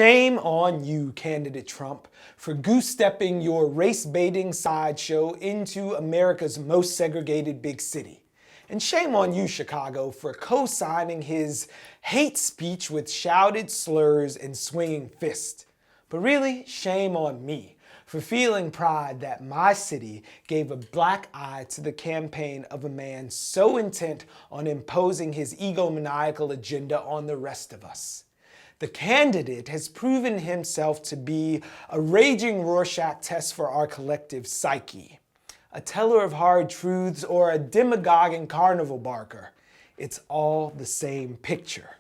Shame on you, candidate Trump, for goose-stepping your race-baiting sideshow into America's most segregated big city. And shame on you, Chicago, for co-signing his hate speech with shouted slurs and swinging fists. But really, shame on me for feeling pride that my city gave a black eye to the campaign of a man so intent on imposing his egomaniacal agenda on the rest of us. The candidate has proven himself to be a raging Rorschach test for our collective psyche. A teller of hard truths or a demagogue and carnival barker. It's all the same picture.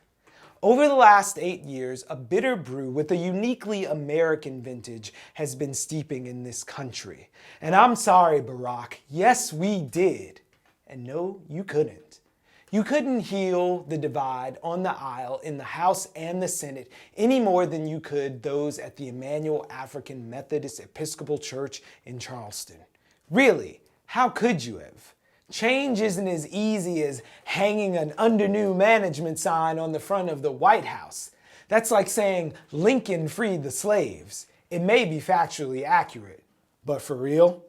Over the last 8 years, a bitter brew with a uniquely American vintage has been steeping in this country. And I'm sorry, Barack, yes we did. And no, you couldn't. You couldn't heal the divide on the aisle in the House and the Senate any more than you could those at the Emmanuel African Methodist Episcopal Church in Charleston. Really, how could you have? Change isn't as easy as hanging an under new management sign on the front of the White House. That's like saying Lincoln freed the slaves. It may be factually accurate, but for real?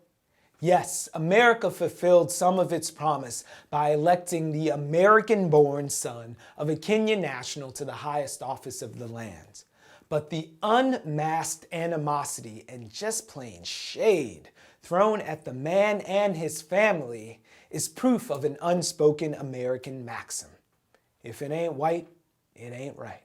Yes, America fulfilled some of its promise by electing the American-born son of a Kenyan national to the highest office of the land. But the unmasked animosity and just plain shade thrown at the man and his family is proof of an unspoken American maxim. If it ain't white, it ain't right.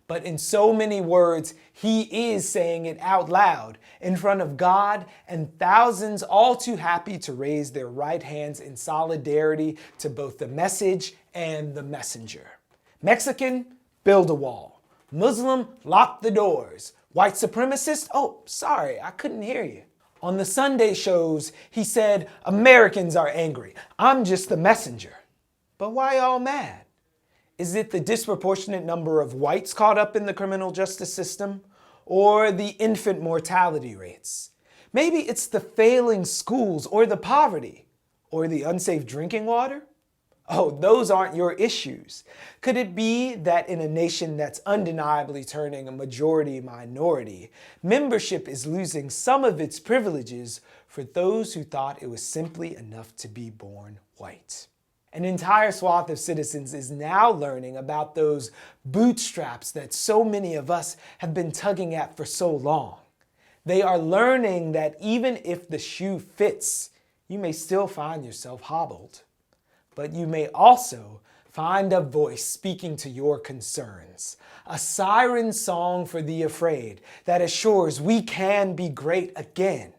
But in so many words, he is saying it out loud in front of God and thousands all too happy to raise their right hands in solidarity to both the message and the messenger. Mexican, build a wall. Muslim, lock the doors. White supremacist, oh, sorry, I couldn't hear you. On the Sunday shows, he said, Americans are angry. I'm just the messenger. But why all mad? Is it the disproportionate number of whites caught up in the criminal justice system? Or the infant mortality rates? Maybe it's the failing schools or the poverty? Or the unsafe drinking water? Oh, those aren't your issues. Could it be that in a nation that's undeniably turning a majority minority, membership is losing some of its privileges for those who thought it was simply enough to be born white? An entire swath of citizens is now learning about those bootstraps that so many of us have been tugging at for so long. They are learning that even if the shoe fits, you may still find yourself hobbled. But you may also find a voice speaking to your concerns, a siren song for the afraid that assures we can be great again.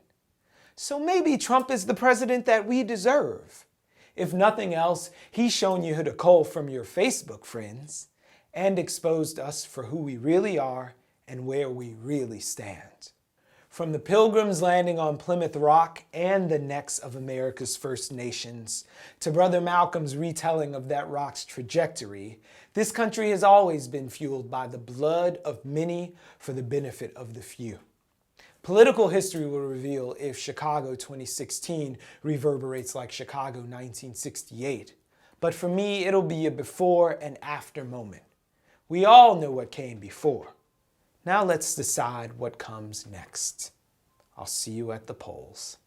So maybe Trump is the president that we deserve. If nothing else, he's shown you who to cull from your Facebook friends and exposed us for who we really are and where we really stand. From the Pilgrims landing on Plymouth Rock and the necks of America's First Nations, to Brother Malcolm's retelling of that rock's trajectory, this country has always been fueled by the blood of many for the benefit of the few. Political history will reveal if Chicago 2016 reverberates like Chicago 1968. But for me, it'll be a before and after moment. We all know what came before. Now let's decide what comes next. I'll see you at the polls.